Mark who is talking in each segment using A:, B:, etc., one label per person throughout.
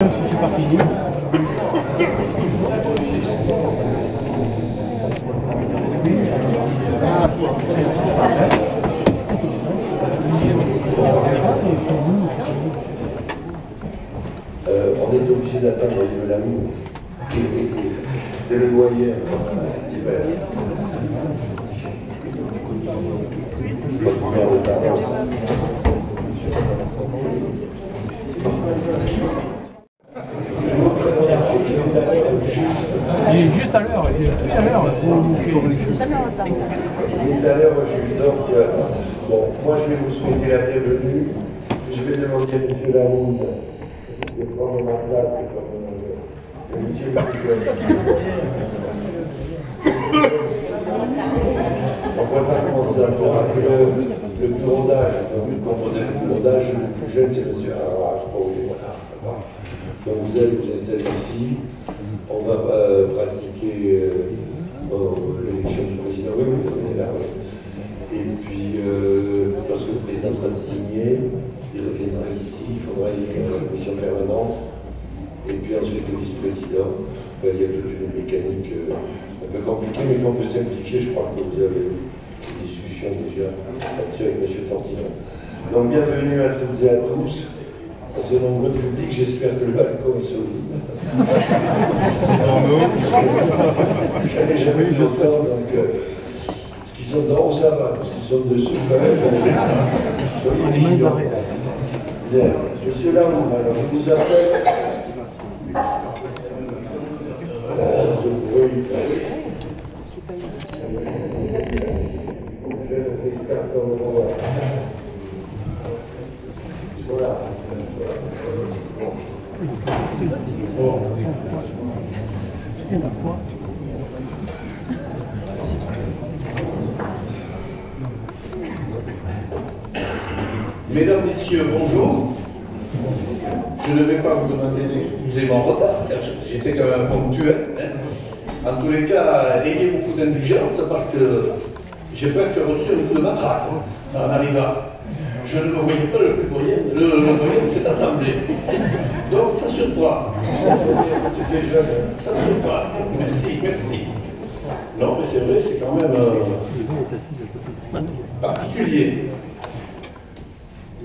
A: Même si c'est pas fini.
B: On est obligé d'attendre le l'amour. C'est le doyen.
A: Il est juste à l'heure, il est tout à l'heure.
B: Jamais en retard. Il est à l'heure, je donc, bon, moi je vais vous souhaiter la bienvenue. Je vais demander à M. Laroune de prendre ma place comme le huitième on ne va pas commencer à faire le tour d'âge. Donc, composer le tour d'âge, le plus jeune, c'est M. Harrach. Donc, vous allez vous installer ici. On va pratiquer l'élection du président. Oui, vous êtes là. Oui. Et puis, lorsque le président sera désigné, il reviendra ici. Il faudra élire la commission permanente. Et puis ensuite, le vice-président. Il y a toute une mécanique un peu compliquée, mais qu'on peut simplifier. Je crois que vous avez eu une discussion déjà là-dessus avec M. Fortinon. Donc, bienvenue à toutes et à tous. C'est un nombreux public, j'espère que le balcon est solide. Je n'ai jamais eu autant, donc parce qu'ils sont en haut, ça va, parce qu'ils sont dessous quand même. Soyez vigilants. Bien, monsieur Laroune, alors je vous appelle. Voilà.
C: Mesdames, Messieurs, bonjour. Je ne vais pas vous demander d'excuser mon retard, car j'étais quand même ponctuel. En tous les cas, ayez beaucoup d'indulgence parce que j'ai presque reçu un coup de matraque en arrivant. Je ne me voyais pas le plus moyen de cette assemblée. Donc ça surprend. Ça surprend. Merci, merci. Non, mais c'est vrai, c'est quand même particulier.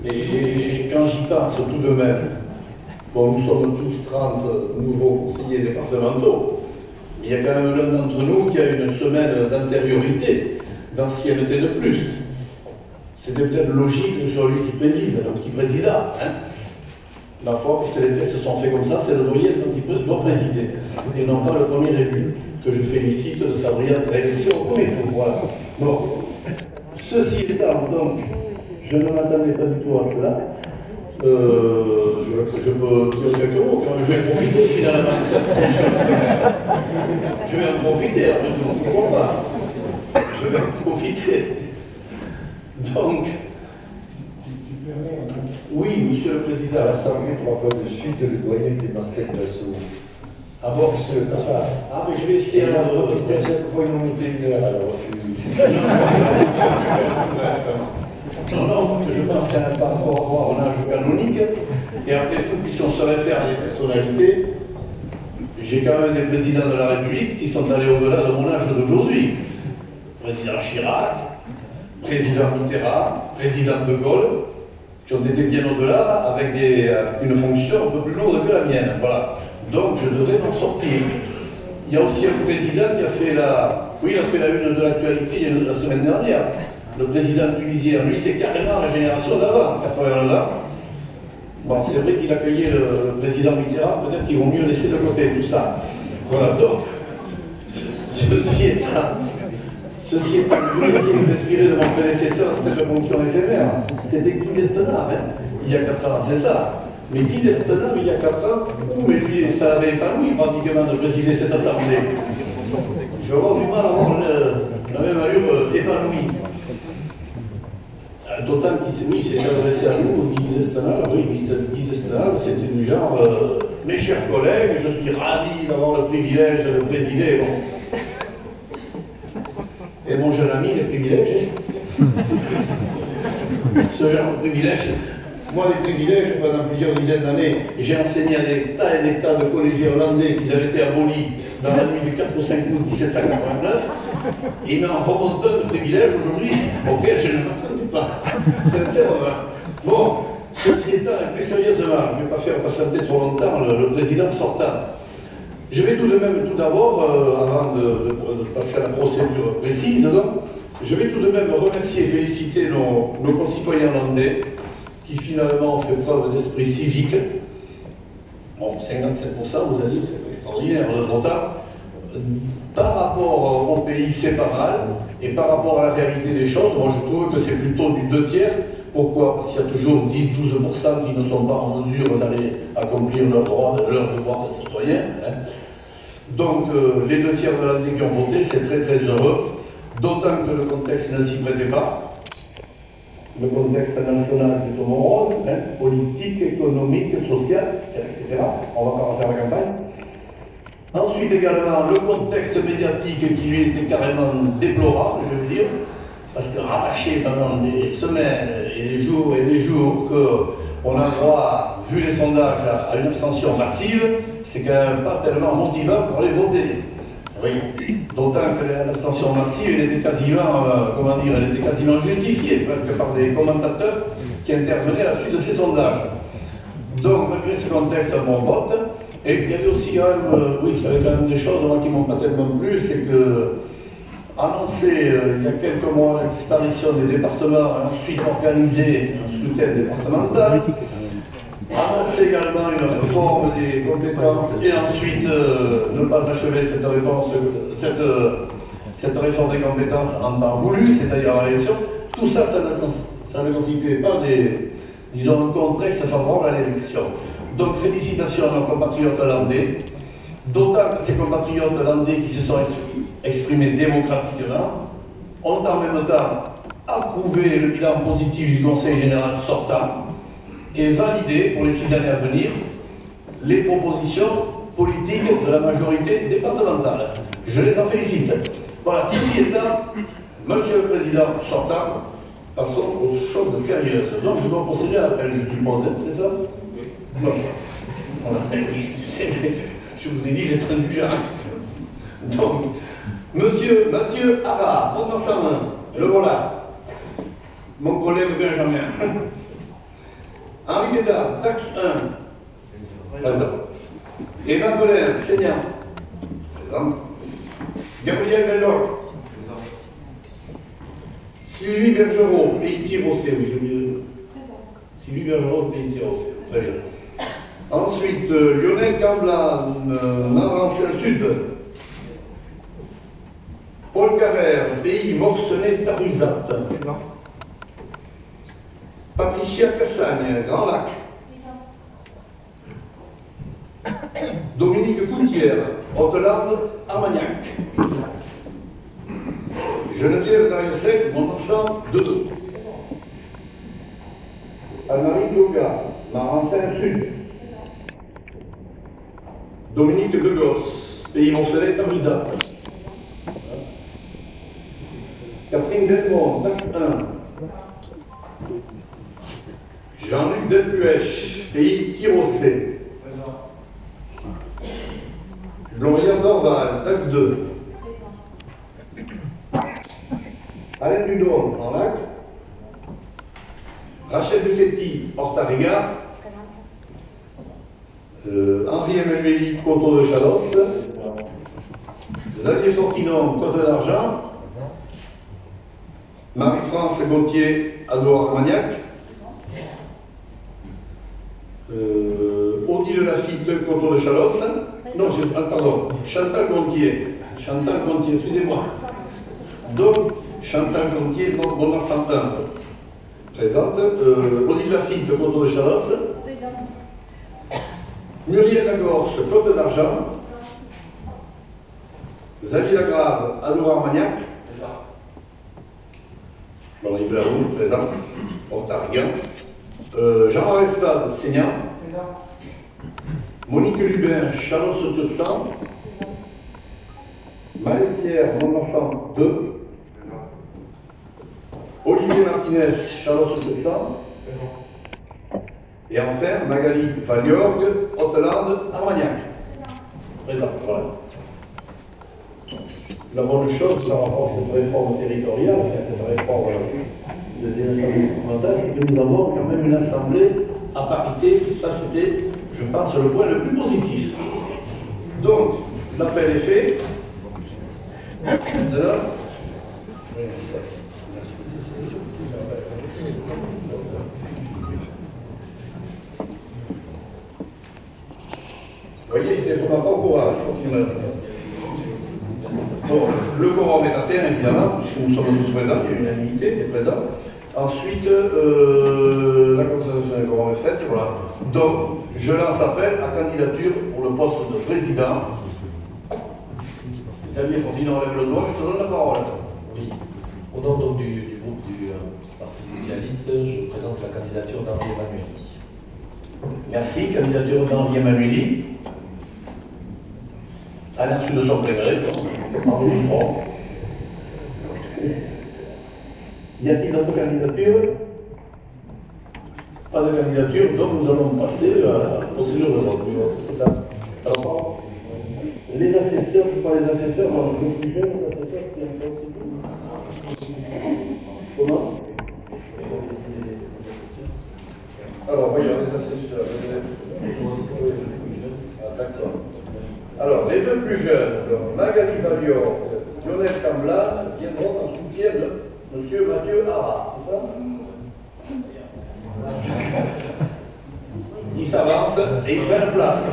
C: Et quand j'y pense tout de même, bon, nous sommes tous 30 nouveaux conseillers départementaux, il y a quand même l'un d'entre nous qui a une semaine d'antériorité, d'ancienneté de plus. C'était peut-être logique que ce soit lui qui préside, donc qui présida. Hein. Ma foi, puisque les tests se sont faits comme ça, c'est le doyen qui doit présider, et non pas le premier élu, que je félicite de sa brillante réélection. Oui, voilà. Bon. Ceci étant, donc, je ne m'attendais pas du tout à cela. Je peux dire quelques mots, quand même. Je vais en profiter finalement. Je vais en profiter, après tout, pourquoi pas. Je vais en profiter. Donc, oui, Monsieur le Président.
B: À l'Assemblée, 3 fois de suite, le doyen était Marcel Dassault.
C: Ah bon, ah, mais je vais essayer
B: de
C: profiter.
B: Chaque fois, ils m'ont été une heure, alors
C: Non, parce que je pense qu'à par rapport au âge canonique, et après tout, puisqu'on se réfère à des personnalités, j'ai quand même des présidents de la République qui sont allés au-delà de mon âge d'aujourd'hui. Président Chirac, président Mitterrand, président de Gaulle, qui ont été bien au-delà avec une fonction un peu plus lourde que la mienne. Voilà. Donc je devrais m'en sortir. Il y a aussi un président qui a fait il a fait la une de l'actualité la semaine dernière. Le président tunisien, lui, c'est carrément la génération d'avant, 89 ans. Bon, c'est vrai qu'il accueillait le président Mitterrand, peut-être qu'il vaut mieux laisser de côté tout ça. Voilà, donc, ceci étant, je vais essayer de m'inspirer de mon prédécesseur dans cette fonction éphémère. C'était Guy d'Estenard, hein, il y a 4 ans, c'est ça. Mais Guy d'Estenard, il y a 4 ans, mais lui, ça l'avait épanoui pratiquement de présider cette assemblée. Je vais avoir du mal à avoir la même allure épanouie. D'autant qu'il s'est adressé à nous, Guy d'Estenard, oui, Guy d'Estenard, c'était du genre, mes chers collègues, je suis ravi d'avoir le privilège de présider. Bon. Et mon jeune ami, les privilèges, ce genre de privilège, Moi, les privilèges, pendant plusieurs dizaines d'années, j'ai enseigné à des tas et des tas de collégiens hollandais qui avaient été abolis dans la nuit du 4 au 5 août 1789. Ils m'en remontent de privilèges aujourd'hui auxquels je ne m'attendais pas. Sincèrement. Bon, ceci étant, et plus sérieusement, je ne vais pas faire patienter trop longtemps le président sortant. Je vais tout de même, tout d'abord, avant de passer à la procédure précise, donc, je vais tout de même remercier et féliciter nos concitoyens hollandais qui finalement ont fait preuve d'esprit civique. Bon, 57%, vous allez dire, c'est extraordinaire, de votants. Par rapport au pays, c'est pas mal. Et par rapport à la réalité des choses, moi je trouve que c'est plutôt du 2 tiers. Pourquoi? Parce qu'il y a toujours 10-12% qui ne sont pas en mesure d'aller accomplir leurs droits, leurs devoirs de citoyens. Hein. Donc les 2 tiers de l'Hollandais qui ont voté, c'est très très heureux. D'autant que le contexte ne s'y prêtait pas. Le contexte national est au monde, hein, politique, économique, social, etc. On va pas refaire la campagne. Ensuite également, le contexte médiatique qui lui était carrément déplorable, je veux dire, parce que rabâché pendant des semaines et des jours qu'on a droit, vu les sondages, à une abstention massive, c'est quand même pas tellement motivant pour aller voter. Oui. D'autant que l'abstention massive, elle était quasiment, elle était quasiment justifiée, presque par des commentateurs qui intervenaient à la suite de ces sondages. Donc, malgré ce contexte, bon vote. Et il y avait aussi quand même, oui, il y avait quand même des choses moi, qui m'ont pas tellement plu, c'est que annoncer il y a quelques mois la disparition des départements, ensuite organiser un scrutin départemental, annoncer également une réforme des compétences et ensuite ne pas achever cette réforme des compétences en temps voulu, c'est-à-dire à l'élection, tout ça, ça ne constituait pas disons, un contexte favorable à l'élection. Donc félicitations à nos compatriotes hollandais, d'autant que ces compatriotes hollandais qui se sont exprimés démocratiquement ont en même temps approuvé le bilan positif du Conseil général sortant et validé pour les 6 années à venir les propositions politiques de la majorité départementale. Je les en félicite. Voilà, ceci étant, Monsieur le Président sortant, passons aux choses sérieuses. Donc je dois procéder à l'appel, je suppose, c'est ça? Non. Voilà. Je vous ai dit d'être indulgent. Donc, Monsieur Mathieu Hara, Mont-Marsan, le voilà. Mon collègue Benjamin. Henri Bédard, taxe 1. Présent. Eva Colin, Seigneur. Présent. Gabriel Belloc. Présent. Sylvie Bergerot, Pays-Tir-Rossé, oui, j'ai oublié. Sylvie Bergerot, Pays-Tir-Rossé. Très bien. Ensuite, Lionel Camblan, Marensin-Sud. Paul Carrère, Pays Morcenay-Tarusat. Patricia Cassagne, Grand Lac. Dominique Coutière, Haute-Lande, Armagnac. Geneviève Dariussec, Mont-Marsan, 2. Anne-Marie Dioga, Marensin-Sud. Dominique Degos, Pays Morcenay-Tarusat. Catherine Delmont, taxe 1. Jean-Luc Delpuech, Pays Tir-Rossé. Florian Dorval, taxe 2. Alain Dudon, Grand Lac. Rachel Bichetti, Horta-Riga. Henri Emmanueli, Coteau de Chalosse. Xavier Fortinon, Côte d'Argent. Marie-France Gauthier, Ador-Armagnac. Odile Lafitte, Coteau de Chalosse. Non, pardon, Chantal Gontier. Chantal Gontier, excusez-moi. Donc, Chantal Gontier, Mont-Marsan 1. Présente. Odile Lafitte, Coteau de Chalosse. Muriel Lagorce, Côte d'Argent. Xavier Lagrave, Ador-Armagnac. Jean-Yves Laroux, présent. Horta-Riga. Jean-Marie Espade, Seigneur. Monique Lubin, Chalosse-Tursan. Marie-Pierre, Mont-Marsan 2. Olivier Martinez, Chalosse-Tursan. Et enfin, Magali Valiorgue, Haute-Lande, Armagnac. Présent, voilà. La bonne chose par rapport à cette réforme territoriale, enfin cette réforme des assemblées départementales, c'est que nous avons quand même une assemblée à parité, et ça c'était, je pense, le point le plus positif. Donc, l'appel est fait. Maintenant, vous voyez, j'étais vraiment pas au courant, je continue. Bon, le quorum est atteint, évidemment, puisque nous sommes tous présents, il y a une unanimité qui est présente. Ensuite, la constatation du quorum est faite, voilà. Donc, je lance appel à candidature pour le poste de président. Xavier Fontino enlève le doigt, je te donne la parole.
D: Oui. Au nom donc, du groupe du Parti Socialiste, je présente la candidature d'Henri Emmanueli.
C: Merci, candidature d'Henri Emmanueli. À l'insu de son plein gré, enregistrons. Y a-t-il d'autres candidatures? Pas de candidature, donc nous allons passer à la procédure de vote. C'est ça. Alors, les assesseurs, je crois les assesseurs, les plus jeunes, les assesseurs qui ont procédé. Comment? Alors, voyons les assesseurs. Ah, d'accord. Alors, les deux plus jeunes, Magali Valior, Lionel Cambla, viendront en soutien de M. Mathieu Harat, c'est ça? Ils s'avancent et ils prennent place.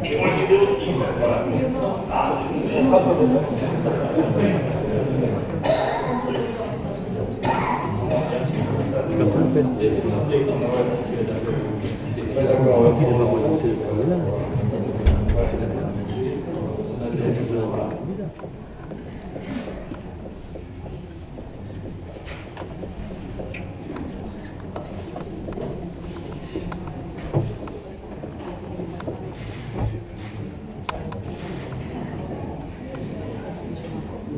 C: Et moi j'y vais aussi. Voilà. Ah,
A: Personne ne fait.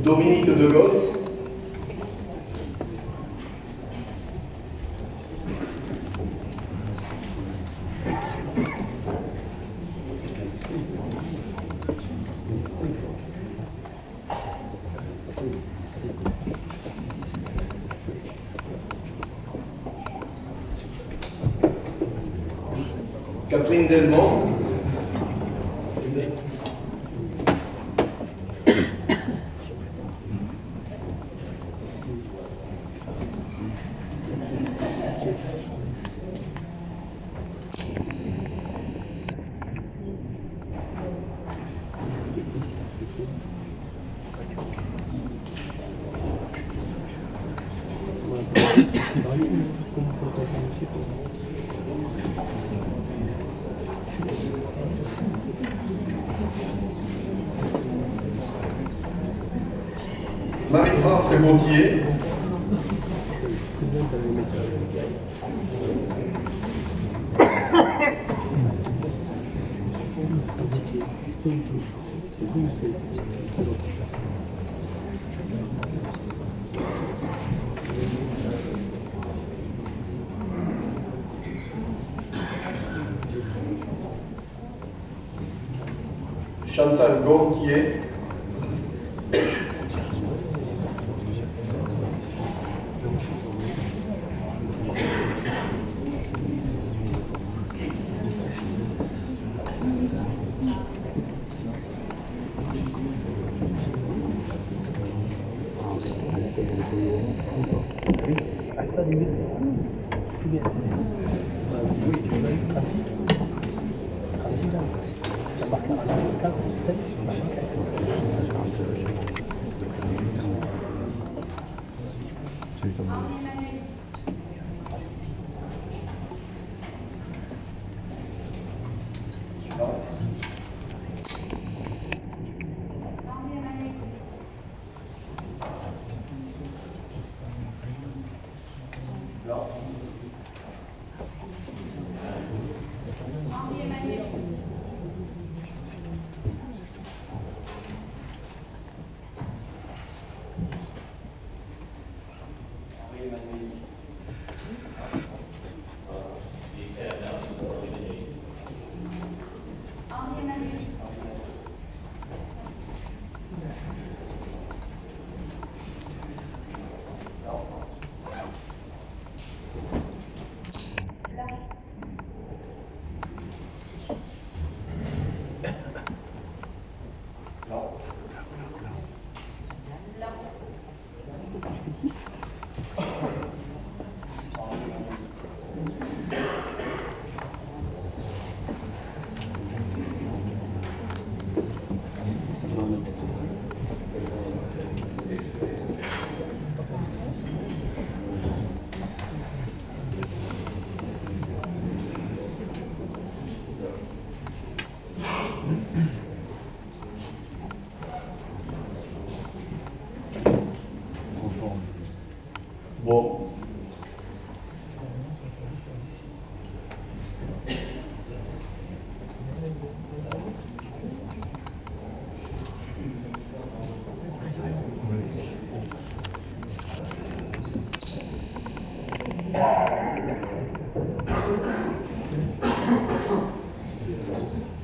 C: Dominique de Gosse. Catherine Delmont. Marie-France Gauthier. Chantal Gauthier.
A: Ça limite. C'est bien, c'est bien. Oui, 36. 36 ans. La marque 4, 7, 5.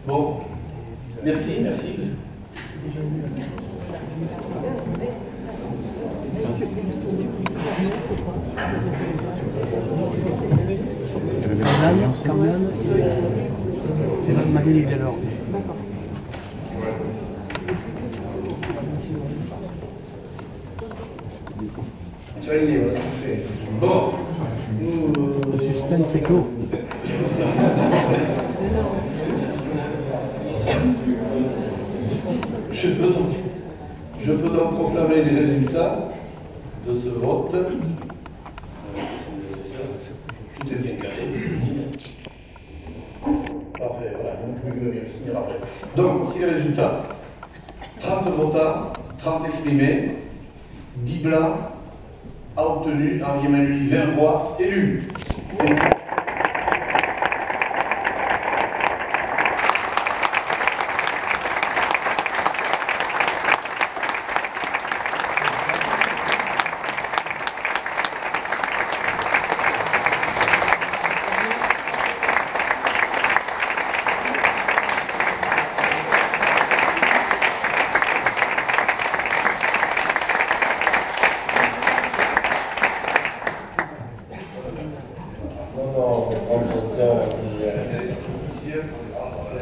C: Bon, merci, merci.
A: Quand même, c'est votre Magali alors.
C: Ça y est, voilà, fait. Bon,
A: Le suspense c'est clos.
C: je peux donc proclamer les résultats de ce vote. Tout est bien calé. Parfait, voilà, je signerai après. Donc, voici les résultats. 30 votants, 30 exprimés, 10 blancs, a obtenu Henri Emmanuel 20 voix élus.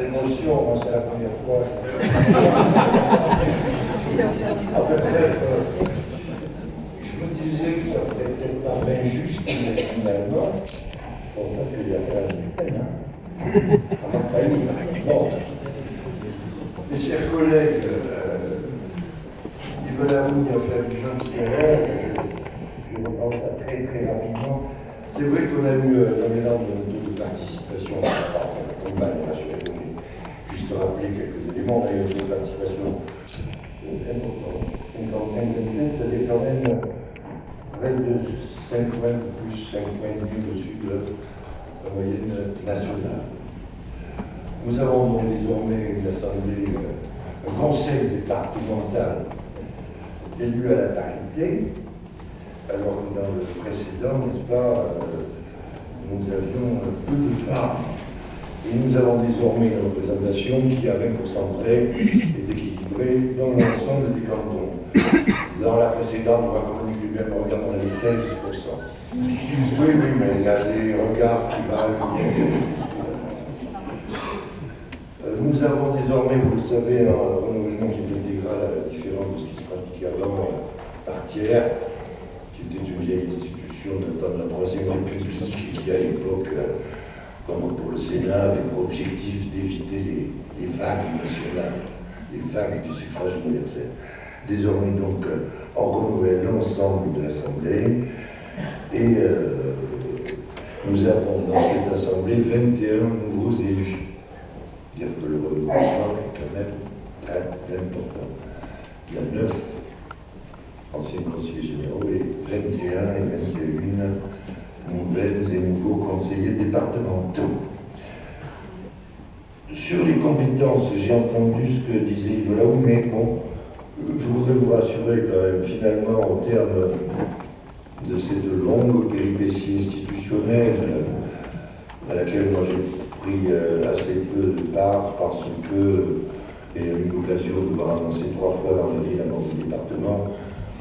B: L'émotion, moi c'est la première fois. Je me disais que ça ferait peut-être pas bien juste, mais finalement, on voit qu'il y a pas un système. Bon. Mes chers collègues, Yves Laoune a fait du jeune je reprends ça très très rapidement. C'est vrai qu'on a eu un élan de participation dans la campagne nationale. Juste rappeler quelques éléments, d'ailleurs, de participation importante. Une campagne de c'est quand même près de 5 points plus 5 points de vue au-dessus de la moyenne nationale. Nous avons donc désormais une assemblée, un conseil départemental élu à la parité, alors que dans le précédent, n'est-ce pas, nous avions peu de femmes. Et nous avons désormais une représentation qui, à 20% près, est équilibrée dans l'ensemble des cantons. Dans la précédente, on va communiquer même en regardant les 16%. Oui, mais il y a des regards qui valent bien. Nous avons désormais, vous le savez, un renouvellement qui est intégral à la différence de ce qui se pratiquait avant par tiers, qui était une vieille institution datant de la Troisième République, et qui à l'époque, comme pour le Sénat, avait pour objectif d'éviter les vagues nationales, les vagues du suffrage universel. Désormais donc, on renouvelle l'ensemble de l'Assemblée et nous avons dans cette Assemblée 21 nouveaux élus. Dire que le renouvellement est quand même très important. Il y a 9 anciens conseillers généraux et 21 et 21 nouvelles et nouveaux conseillers départementaux. Sur les compétences, j'ai entendu ce que disait Yves Laoune, mais bon, je voudrais vous rassurer quand même, finalement, au terme de cette longue péripétie institutionnelle à laquelle moi j'ai pris assez peu de part parce que j'ai eu l'occasion de voir annoncer 3 fois dans l'année la mort du département.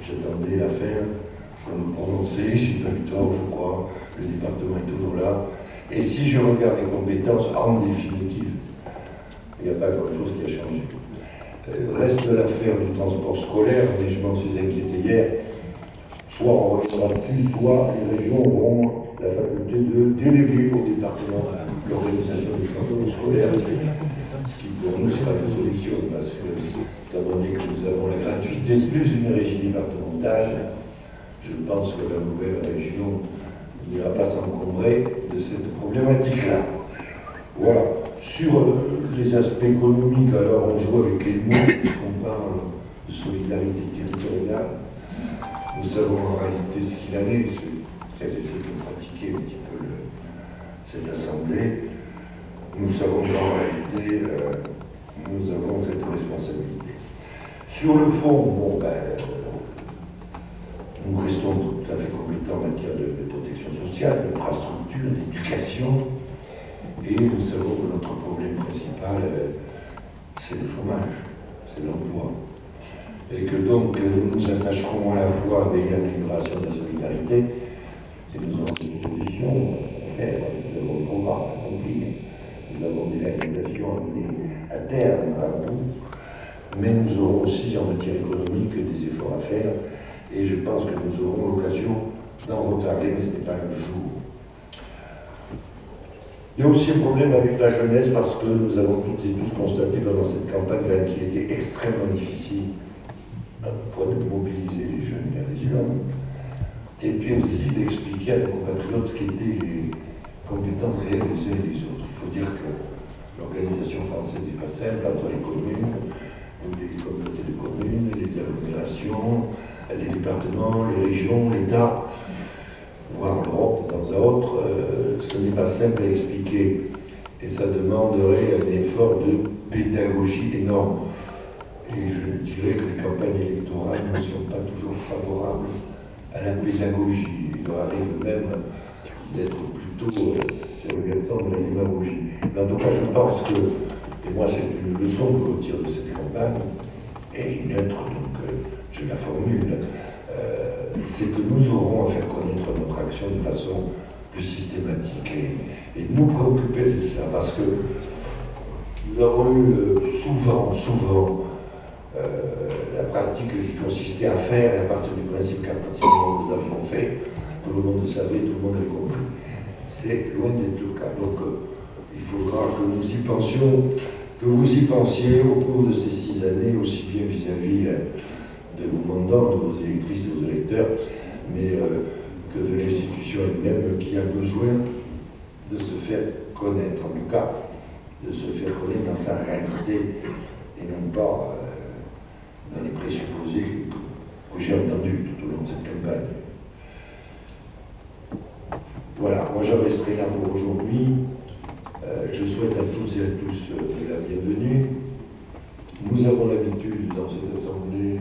B: J'attendais l'affaire pour me prononcer, j'ai pas eu tort, je crois, le département est toujours là. Et si je regarde les compétences, en définitive, il n'y a pas grand-chose qui a changé. Reste l'affaire du transport scolaire, mais je m'en suis inquiété hier. Soit on ne reviendra plus, soit les régions auront la faculté de déléguer au département l'organisation du transport scolaire, ce qui pour nous sera une solution, parce que, étant donné que nous avons la gratuité plus une régie départementale, je pense que la nouvelle région n'ira pas s'encombrer de cette problématique-là. Voilà. Sur les aspects économiques, alors on joue avec les mots, on parle de solidarité territoriale. Nous savons en réalité ce qu'il en est, celles et ceux qui ont pratiqué un petit peu cette assemblée. Nous savons qu'en réalité, nous avons cette responsabilité. Sur le fond, bon, nous restons tout à fait compétents en matière de protection sociale, d'infrastructure, d'éducation. Et nous savons que notre problème principal c'est le chômage, c'est l'emploi. Et que donc nous nous attacherons à la fois à veiller à l'équilibration de la solidarité, et nous aurons des propositions à faire, nous avons le programme accompli, nous avons des réalisations à terme, à bout, mais nous aurons aussi en matière économique des efforts à faire, et je pense que nous aurons l'occasion d'en reparler, mais ce n'est pas le jour. Il y a aussi un problème avec la jeunesse parce que nous avons toutes et tous constaté pendant cette campagne qu'il était extrêmement difficile à la fois de mobiliser les jeunes vers les urnes et puis aussi d'expliquer à nos compatriotes ce qu'étaient les compétences réelles des uns et des autres. Il faut dire que l'organisation française n'est pas simple entre les communes, les communautés de communes, les agglomérations, les départements, les régions, l'État, voire l'Europe de temps à autre, ce n'est pas simple à expliquer et ça demanderait un effort de pédagogie énorme. Et je dirais que les campagnes électorales ne sont pas toujours favorables à la pédagogie. Il leur arrive même d'être plutôt sur le versant de la démagogie. Mais en tout cas, je pense que, et moi c'est une leçon que je retire de cette campagne, et une autre, donc je la formule, c'est que nous aurons à faire connaître notre action de façon plus systématique et nous préoccuper de cela, parce que nous avons eu souvent la pratique qui consistait à faire, et à partir du principe qu'à partir du moment où nous avions fait, tout le monde le savait, tout le monde avait compris. C'est loin d'être le cas. Donc il faudra que nous y pensions, que vous y pensiez au cours de ces 6 années, aussi bien vis-à-vis de vos mandants, de vos électrices et vos électeurs, mais que de l'institution elle-même qui a besoin de se faire connaître, en tout cas de se faire connaître dans sa réalité et non pas dans les présupposés que j'ai entendus tout au long de cette campagne. Voilà, moi j'en resterai là pour aujourd'hui. Je souhaite à toutes et à tous la bienvenue. Nous avons l'habitude dans cette assemblée,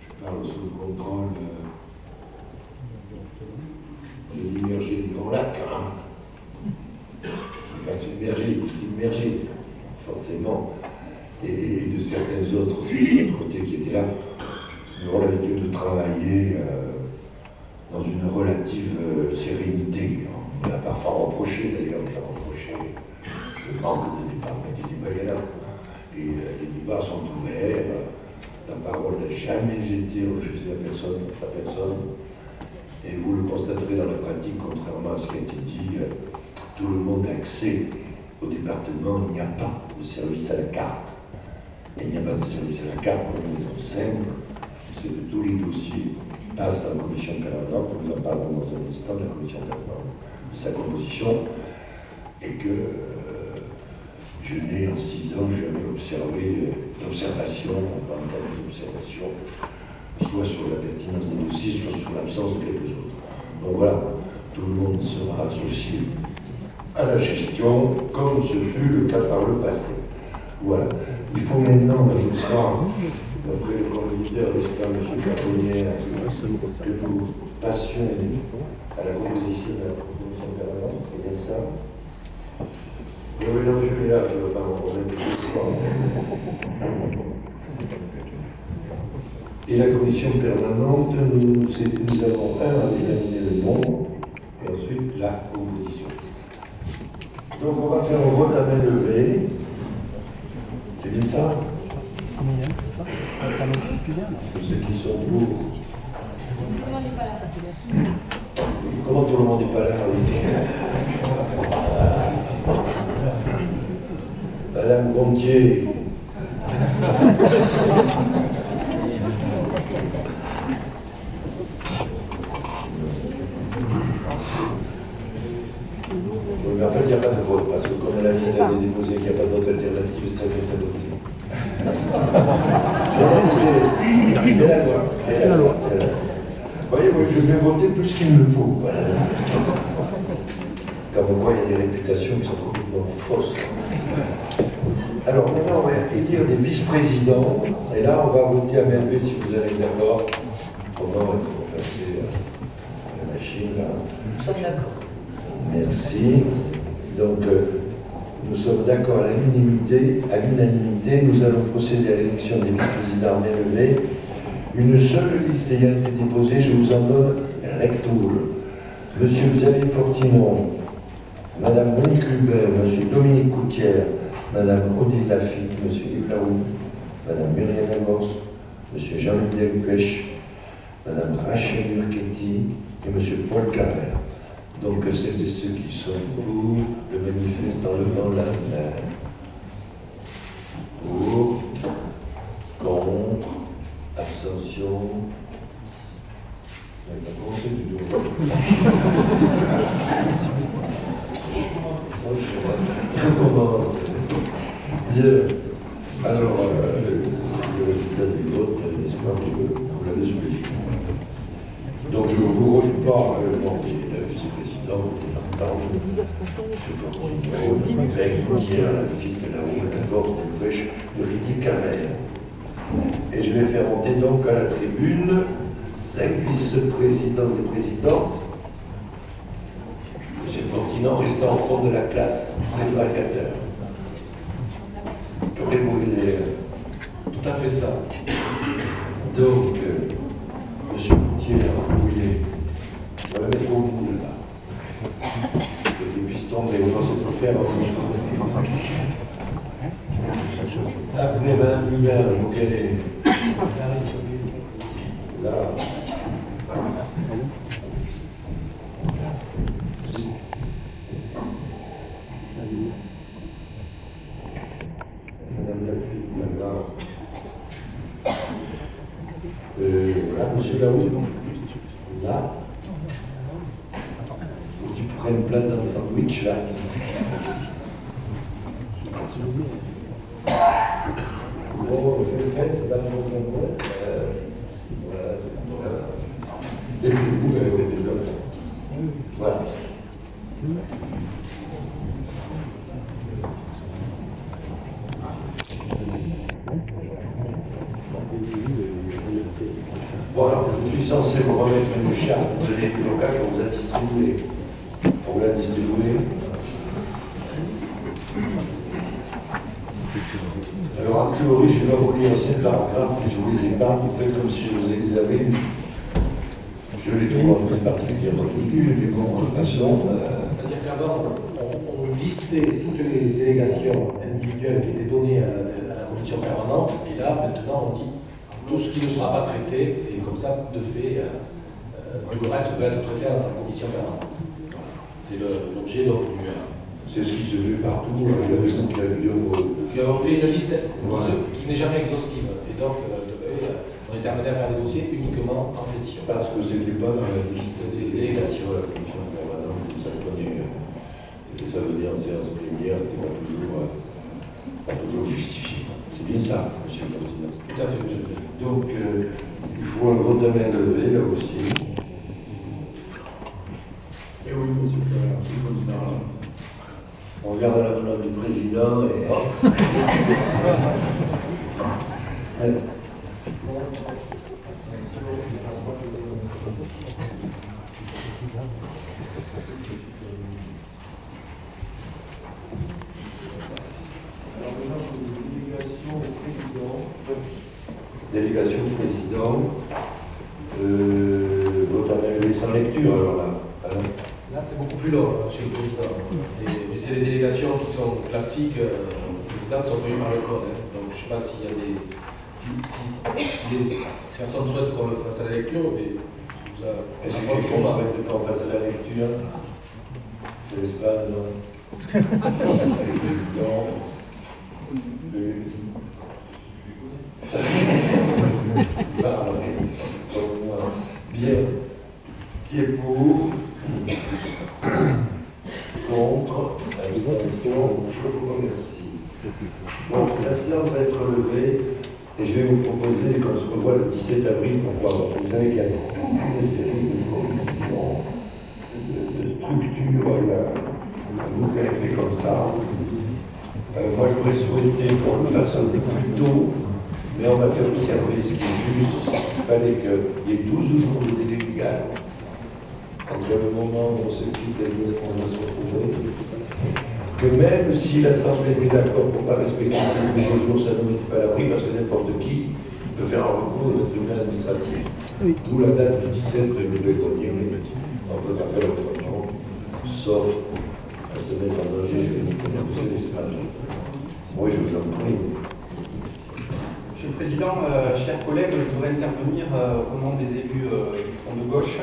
B: je parle sous le contrôle de l'immergé du Grand Lac, immergé, forcément, et de certains autres de l'autre côté qui étaient là. Nous avons l'habitude de travailler dans une relative sérénité. On l'a parfois reproché, d'ailleurs, on l'a reproché le manque de débat, mais des débats, il y en a. Et les débats sont ouverts, la parole n'a jamais été refusée à personne, et vous le constaterez dans la pratique, contrairement à ce qui a été dit, tout le monde a accès au département, il n'y a pas de service à la carte. Et il n'y a pas de service à la carte pour une raison simple, c'est que tous les dossiers passent dans la commission permanente, nous en parlerons dans un instant de la commission permanente, de sa composition, et que je n'ai en 6 ans jamais observé d'observation, soit sur la pertinence des dossiers, soit sur l'absence de quelques autres. Donc voilà, tout le monde sera associé à la gestion, comme ce fut le cas par le passé. Voilà. Il faut maintenant, je crois, d'après le conducteur, j'espère M. Carponière, que nous passions à la composition de la commission permanente, c'est bien ça. Je vais l'enjeu là, je ne veux pas m'en remettre tout soir. Et la commission permanente, nous avons à déterminer le nom, et ensuite la composition. Donc on va faire un vote à main levée. C'est bien ça?
A: Combien il y a, c'est ça? Excusez-moi.
B: Ceux qui sont pour.
E: Tout le monde n'est pas là.
B: Comment tout le monde n'est pas là? Madame Gontier. Mais en fait, il n'y a pas de vote, parce que comme la liste a été déposée, qu'il n'y a pas de vote alternative, ça va être adopté. C'est la loi. C'est la loi. Vous voyez, je vais voter plus qu'il ne le faut. Voilà. Comme on voit, il y a des réputations qui sont complètement fausses. Alors maintenant, on va élire des vice-présidents, et là, on va voter à main levée si vous êtes d'accord. Comment il faut passer la machine là.
E: Nous sommes d'accord.
B: Merci. Donc, nous sommes d'accord à l'unanimité, nous allons procéder à l'élection des vice-présidents relevés. Une seule liste ayant été déposée, je vous en donne lecture. Monsieur Xavier Fortinon, Madame Monique Lubin, Monsieur Dominique Coutière, Madame Odile Lafitte, Monsieur Yves Laoui, Madame Muriel Lagos, Monsieur Jean-Louis Delpech, Madame Rachel Urquetti et Monsieur Paul Carrère. Donc celles et ceux qui sont pour le manifeste en levant la main. Pour, contre, abstention. On va commencer du dos. On commence. Bien. Alors, le résultat du vote, j'espère que vous l'avez sous les yeux. Donc je ne vous relis pas le nom des vice-présidents, M. Fortinon, Bec, Coutière, Lafitte, Laoui, Lagos, Delpech, de Lydie Carrère. Et je vais faire monter donc à la tribune 5 vice-présidents et présidents. M. Fortinon restant au fond de la classe, débarcateur. Qu'aurez-vous les
D: Tout à fait ça.
B: Donc, Monsieur Coutière, vous voulez, on va le mettre au bout là. Que qu'il puisse tomber, on va se faire un fou. Après Mme Lubin, vous quelle est là. Madame Lafitte, là. Voilà, Monsieur Laoui, là. Faut que tu prennes place dans le sandwich, là. Bon, on fait le fait, dans le sandwich. Voilà. Et puis vous, les autres. Voilà. Bon, alors, je suis censé vous remettre une charte de l'élu local qu'on vous a distribuée. On vous l'a distribuée. Alors, en théorie, je vais vous lire ces paragraphes, puis je vous les épargne, vous faites comme si je vous les avais lus. Je les trouve particulièrement ridicules, mais bon, de toute façon.
D: C'est-à-dire qu'avant, on listait toutes les délégations individuelles qui étaient données à la commission permanente, et là, maintenant, on dit tout ce qui ne sera pas traité, et comme ça, de fait, le reste peut être traité à la commission permanente. C'est l'objet du.
B: C'est ce qui se fait partout, il y a des gens qui la vidéo.
D: Puis on fait une liste qui n'est jamais exhaustive, et donc, de fait, on est amené à faire des dossiers uniquement en session.
B: Parce que c'était pas dans la liste
D: des délégations.
B: La commission permanente, c'est ça et ça veut dire en séance plénière, c'était pas toujours justifié. C'est bien ça, Monsieur le Président.
D: Tout à fait, Monsieur le Président.
B: Donc, il faut un vote à main levée, là aussi. Et oui, Monsieur le Président, c'est comme ça. On regarde à la main du Président et hop. Allez. Délégation au président, vote à main levée sans lecture, alors là.
D: Là, c'est beaucoup plus long, Monsieur le Président. C'est les délégations qui sont classiques, président, qui sont prévues par le code. Donc, je ne sais pas s'il y a des. Si les personnes souhaitent qu'on le fasse à la lecture, mais vous
B: Est-ce que quelqu'un souhaite de qu'on fasse à la lecture? N'est-ce pas, non? Non. Bien. Qui est pour? Contre? Abstention? Je vous remercie. Donc, la séance va être levée et je vais vous proposer qu'on se revoie le 17 avril pour voir. Vous savez qu'il y a toute une série de commissions, de structures à nous créer comme ça. Moi, j'aurais souhaité qu'on le fasse un peu plus tôt, mais on m'a fait observer ce qui est juste. Il fallait qu'il y ait 12 jours de délai légal entre le moment où on se quitte et où est-ce qu'on va se retrouver. que même si l'Assemblée était d'accord pour ne pas respecter ces jours, ça ne mettait pas à l'abri parce que n'importe qui peut faire un recours au tribunal administratif.
A: Oui.
B: D'où la date du 17 de continuer. On ne peut pas faire autrement, sauf à se mettre en danger juridique comme un monsieur d'espace. Oui, je vous en prie.
F: Monsieur le Président, chers collègues, je voudrais intervenir au nom des élus du Front de gauche.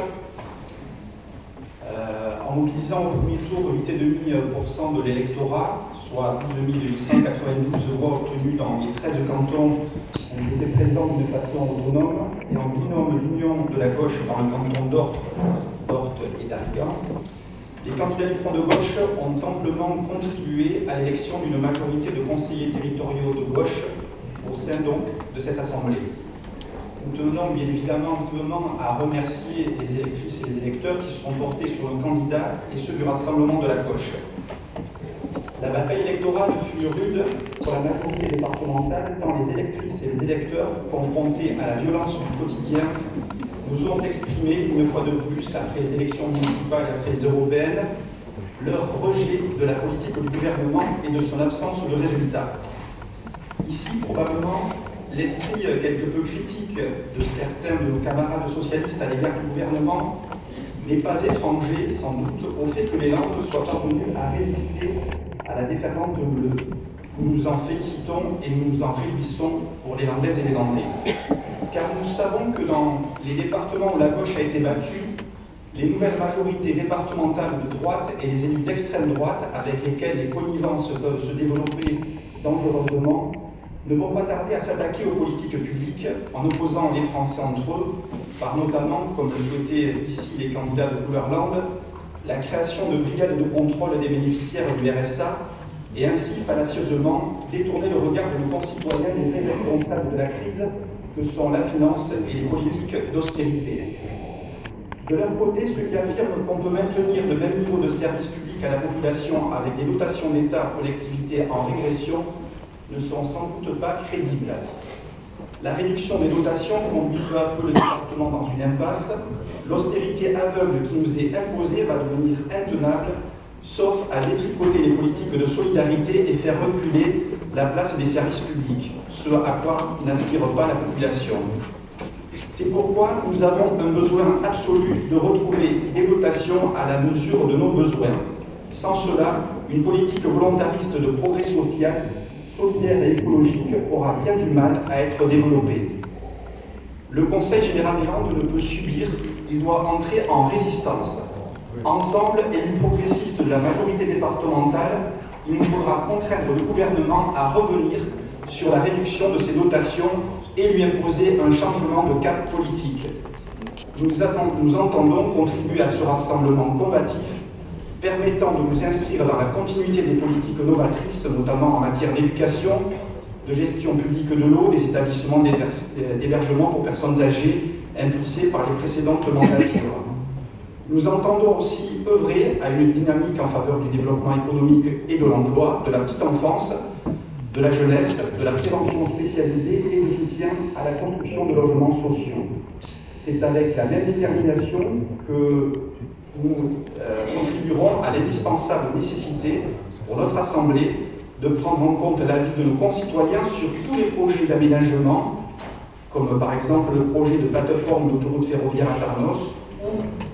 F: En mobilisant au premier tour 8,5% de l'électorat, soit 12 892 voix obtenues dans les 13 cantons où j'étais présent de façon autonome, et en binôme l'union de la gauche dans le canton d'Orthe et d'Argan, les candidats du Front de gauche ont amplement contribué à l'élection d'une majorité de conseillers territoriaux de gauche au sein donc de cette Assemblée. Nous tenons bien évidemment vivement à remercier les électrices et les électeurs qui se sont portés sur le candidat et ceux du Rassemblement de la gauche. La bataille électorale fut rude pour la majorité départementale, tant les électrices et les électeurs, confrontés à la violence du quotidien, nous ont exprimé une fois de plus, après les élections municipales et après les européennes, leur rejet de la politique du gouvernement et de son absence de résultats. Ici, probablement, l'esprit quelque peu critique de certains de nos camarades socialistes à l'égard du gouvernement n'est pas étranger, sans doute, au fait que les Landes soient parvenus à résister à la déferlante bleue. Nous nous en félicitons et nous nous en réjouissons pour les Landaises et les Landais. Car nous savons que dans les départements où la gauche a été battue, les nouvelles majorités départementales de droite et les élus d'extrême droite, avec lesquels les connivences peuvent se développer dangereusement, ne vont pas tarder à s'attaquer aux politiques publiques en opposant les Français entre eux, par notamment, comme le souhaitaient ici les candidats de couleur Lande, la création de brigades de contrôle des bénéficiaires du RSA et ainsi fallacieusement détourner le regard de nos concitoyens des vrais responsables de la crise que sont la finance et les politiques d'austérité. De leur côté, ceux qui affirment qu'on peut maintenir le même niveau de service public à la population avec des dotations d'État aux collectivités en régression ne sont sans doute pas crédibles. La réduction des dotations conduit peu à peu le département dans une impasse. L'austérité aveugle qui nous est imposée va devenir intenable, sauf à détricoter les politiques de solidarité et faire reculer la place des services publics, ce à quoi n'aspire pas la population. C'est pourquoi nous avons un besoin absolu de retrouver des dotations à la mesure de nos besoins. Sans cela, une politique volontariste de progrès social, solidaire et écologique aura bien du mal à être développée. Le Conseil général des Landes ne peut subir, il doit entrer en résistance. Ensemble, élus progressistes de la majorité départementale, il nous faudra contraindre le gouvernement à revenir sur la réduction de ses dotations et lui imposer un changement de cap politique. Nous entendons contribuer à ce rassemblement combatif permettant de nous inscrire dans la continuité des politiques novatrices, notamment en matière d'éducation, de gestion publique de l'eau, des établissements d'hébergement pour personnes âgées impulsés par les précédentes mandatures. Nous entendons aussi œuvrer à une dynamique en faveur du développement économique et de l'emploi, de la petite enfance, de la jeunesse, de la prévention spécialisée et du soutien à la construction de logements sociaux. C'est avec la même détermination que nous contribuerons à l'indispensable nécessité pour notre Assemblée de prendre en compte l'avis de nos concitoyens sur tous les projets d'aménagement, comme par exemple le projet de plateforme d'autoroute ferroviaire à Tarnos,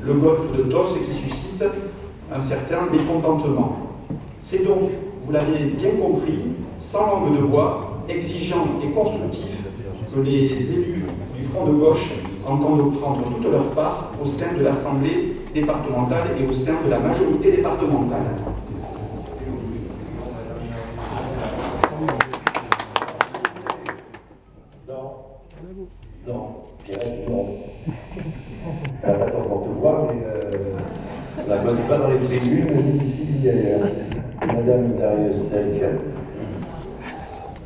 F: le golfe de Tos qui suscite un certain mécontentement. C'est donc, vous l'avez bien compris, sans langue de bois, exigeant et constructif que les élus du Front de gauche entendent prendre toute leur part au sein de l'Assemblée départementale et au sein de la majorité départementale.
B: Non, Pierre, non. Elle n'a pas ton porte-voix, mais on n'applaudit pas dans les tribunes, ni ici, ni ailleurs. Madame Darius-Selk.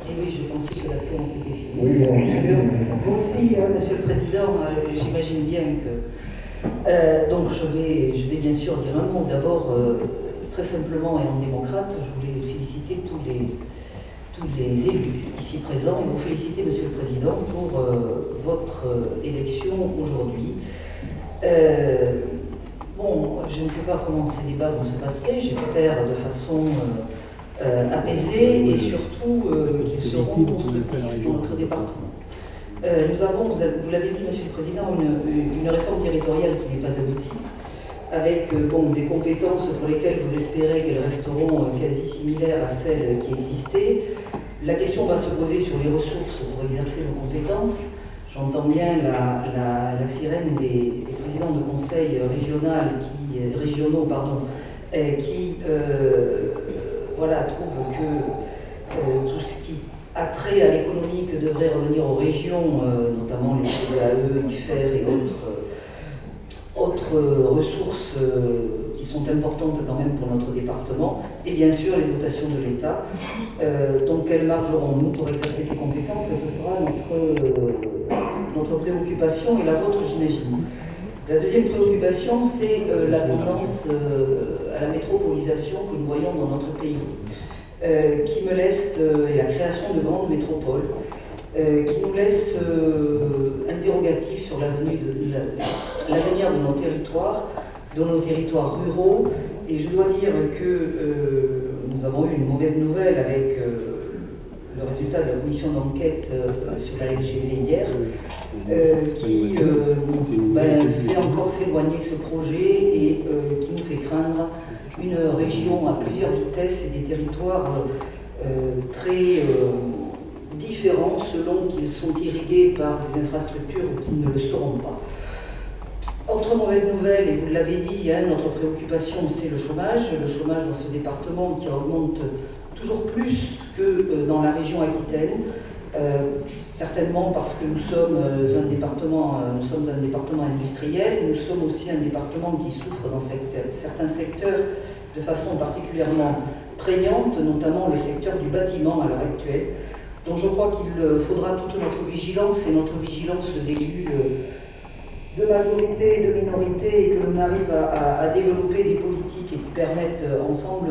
G: Et oui, je pensais que la séance était finie.
B: Oui, bien sûr.
G: Vous aussi, Monsieur le Président, j'imagine bien que... donc je vais bien sûr dire un mot. D'abord, très simplement et en démocrate, je voulais féliciter tous les élus ici présents et vous féliciter, Monsieur le Président, pour votre élection aujourd'hui. Bon, je ne sais pas comment ces débats vont se passer. J'espère de façon apaisés et surtout qu'ils seront constructifs pour notre département. Nous avons, vous l'avez dit, Monsieur le Président, une réforme territoriale qui n'est pas aboutie, avec des compétences pour lesquelles vous espérez qu'elles resteront quasi similaires à celles qui existaient. La question va se poser sur les ressources pour exercer nos compétences. J'entends bien la sirène des présidents de conseils régionaux qui trouvent que tout ce qui a trait à l'économique devrait revenir aux régions, notamment les CVAE, IFER et autres ressources qui sont importantes quand même pour notre département, et bien sûr les dotations de l'État. Donc quelle marge aurons-nous pour exercer ces compétences? Ce sera notre préoccupation et la vôtre, j'imagine. La deuxième préoccupation, c'est la tendance à la métropolisation que nous voyons dans notre pays, qui me laisse, et la création de grandes métropoles, qui nous laisse interrogatifs sur l'avenir de nos territoires ruraux. Et je dois dire que nous avons eu une mauvaise nouvelle avec le résultat de la commission d'enquête sur la LGV hier, qui fait encore s'éloigner ce projet et qui nous fait craindre une région à plusieurs vitesses et des territoires très différents selon qu'ils sont irrigués par des infrastructures ou qu'ils ne le seront pas. Autre mauvaise nouvelle, et vous l'avez dit, notre préoccupation c'est le chômage dans ce département qui augmente toujours plus que dans la région Aquitaine, certainement parce que nous sommes un département industriel, nous sommes aussi un département qui souffre dans certains secteurs de façon particulièrement prégnante, notamment le secteur du bâtiment à l'heure actuelle. Donc je crois qu'il faudra toute notre vigilance, et notre vigilance d'élus de majorité et de minorité, et que l'on arrive à développer des politiques qui permettent ensemble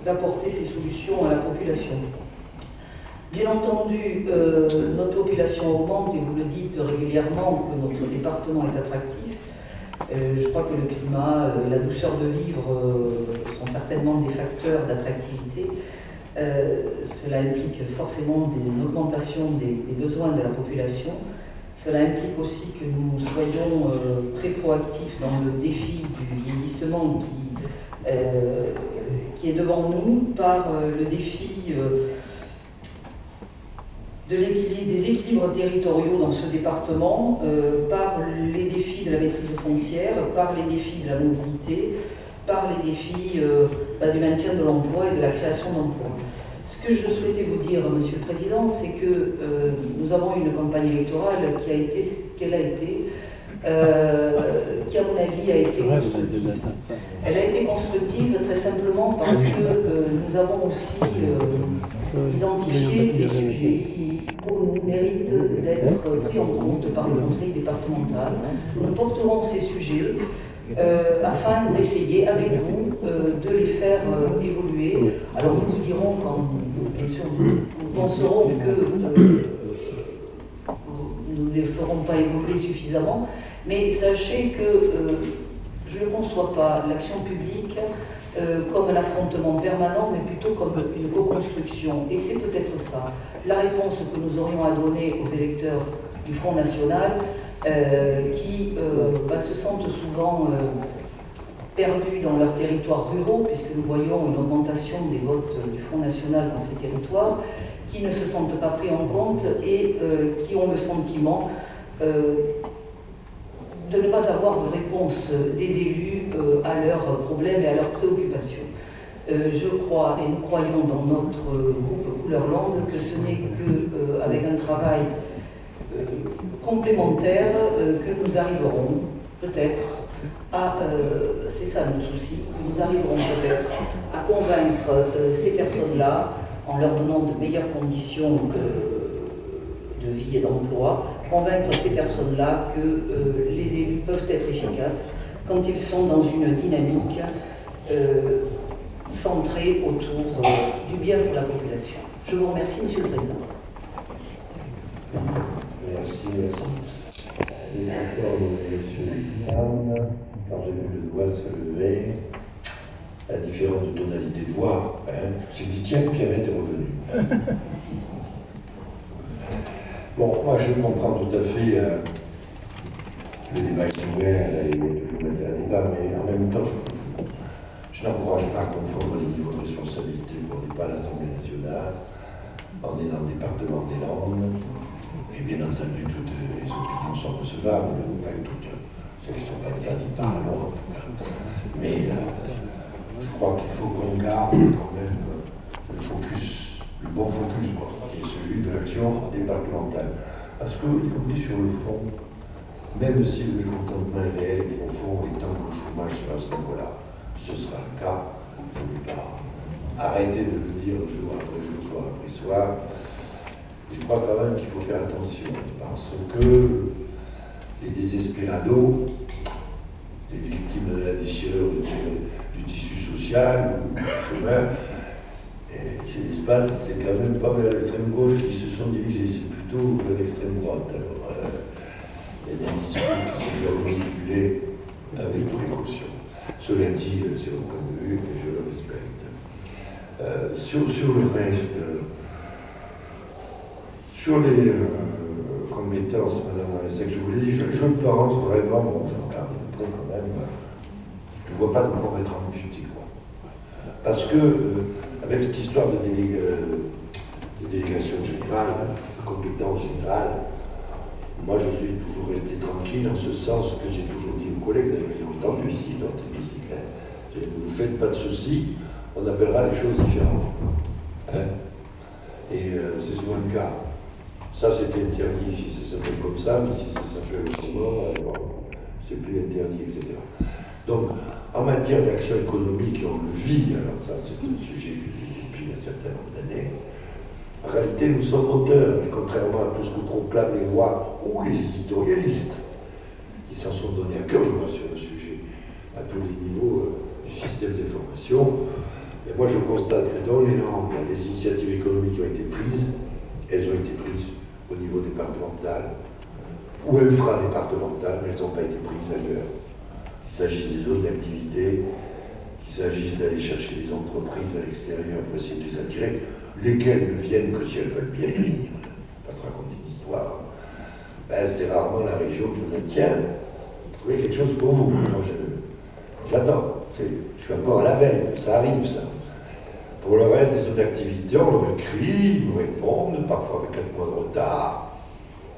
G: d'apporter ces solutions à la population. Bien entendu, notre population augmente, et vous le dites régulièrement que notre département est attractif. Je crois que le climat, la douceur de vivre sont certainement des facteurs d'attractivité. Cela implique forcément une augmentation des besoins de la population. Cela implique aussi que nous soyons très proactifs dans le défi du vieillissement qui est devant nous, par le défi des équilibres territoriaux dans ce département, par les défis de la maîtrise foncière, par les défis de la mobilité, par les défis du maintien de l'emploi et de la création d'emplois. Ce que je souhaitais vous dire, Monsieur le Président, c'est que nous avons une campagne électorale qui a été ce qu'elle a été, qui à mon avis a été constructive. Elle a été constructive très simplement parce que nous avons aussi identifié des sujets qui, pour nous, méritent d'être pris en compte par le Conseil départemental. Nous porterons ces sujets afin d'essayer avec vous de les faire évoluer. Alors nous vous dirons quand, bien sûr, nous penserons que nous ne les ferons pas évoluer suffisamment, mais sachez que je ne conçois pas l'action publique comme un affrontement permanent, mais plutôt comme une co-construction. Et c'est peut-être ça, la réponse que nous aurions à donner aux électeurs du Front National, qui se sentent souvent perdus dans leurs territoires ruraux, puisque nous voyons une augmentation des votes du Front National dans ces territoires, qui ne se sentent pas pris en compte et qui ont le sentiment de ne pas avoir de réponse des élus à leurs problèmes et à leurs préoccupations. Je crois, et nous croyons dans notre groupe Couleur Langue, que ce n'est qu'avec un travail complémentaire que nous arriverons peut-être à, c'est ça notre souci, nous arriverons peut-être à convaincre ces personnes-là, en leur donnant de meilleures conditions de vie et d'emploi, convaincre ces personnes-là que les élus peuvent être efficaces quand ils sont dans une dynamique centrée autour du bien pour la population. Je vous remercie, Monsieur le Président.
B: Merci, merci. Et encore Monsieur Yann, quand j'ai vu le doigt se lever, à différentes tonalités de voix, Hein. C'est dit, tiens, Pierrette est revenu. Bon, moi je comprends tout à fait le débat est ouvert, il y a toujours mettre un débat, mais en même temps, je n'encourage pas à confondre les niveaux de responsabilité. On n'est pas à l'Assemblée nationale, on est dans le département des Landes, et bien entendu, toutes les opinions sont recevables, enfin toutes, celles qui ne sont pas interdites par la loi en tout cas. Mais je crois qu'il faut qu'on garde quand même le focus, le bon focus, qui est celui de l'action départementale. Parce que, y compris sur le fond, même si le mécontentement est réel et profond, et tant que le chômage sera à ce niveau-là, ce sera le cas. Il ne faut pas arrêter de le dire jour après jour, soir après soir. Je crois quand même qu'il faut faire attention, parce que les désespérados, les victimes de la déchirure du tissu social, du chômage, chez les SPAT, c'est quand même pas vers l'extrême gauche qui se sont dirigés, c'est plutôt vers l'extrême droite. Alors, il y a des discours qui sont manipulés avec précaution. Cela dit, c'est mon point de vue et je le respecte. Sur le reste, sur les compétences, Madame Alessec, je vous l'ai dit, je pense vraiment, bon, je regarde un peu quand même, je ne vois pas de quoi être amputé, quoi. Parce que, avec cette histoire de délégation générale, de compétences générales, moi je suis toujours resté tranquille en ce sens que j'ai toujours dit aux collègues, d'ailleurs ils l'ont entendu ici dans cette hémicycle, ne vous faites pas de soucis, on appellera les choses différemment. Hein, et c'est souvent le cas. Ça c'était interdit si ça s'appelle comme ça, mais si ça s'appelle autrement, c'est plus interdit, etc. Donc, en matière d'action économique, on le vit, alors ça c'est un sujet que je vis depuis un certain nombre d'années. En réalité, nous sommes auteurs, et contrairement à tout ce que proclament les lois ou les éditorialistes, qui s'en sont donnés à cœur, je vois, sur le sujet, à tous les niveaux du système d'information. Et moi, je constate que dans les Landes, les initiatives économiques qui ont été prises, elles ont été prises au niveau départemental ou infradépartemental, mais elles n'ont pas été prises ailleurs. Qu'il s'agisse des zones d'activité, qu'il s'agisse d'aller chercher des entreprises à l'extérieur pour essayer de les attirer, lesquelles ne viennent que si elles veulent bien venir. Pas te raconter une histoire. Ben, c'est rarement la région qui me dit tiens, trouvez quelque chose pour vous. Moi, j'attends. Je suis encore à la veille, ça arrive ça. Pour le reste des zones d'activité, on leur écrit, ils nous répondent, parfois avec 4 mois de retard,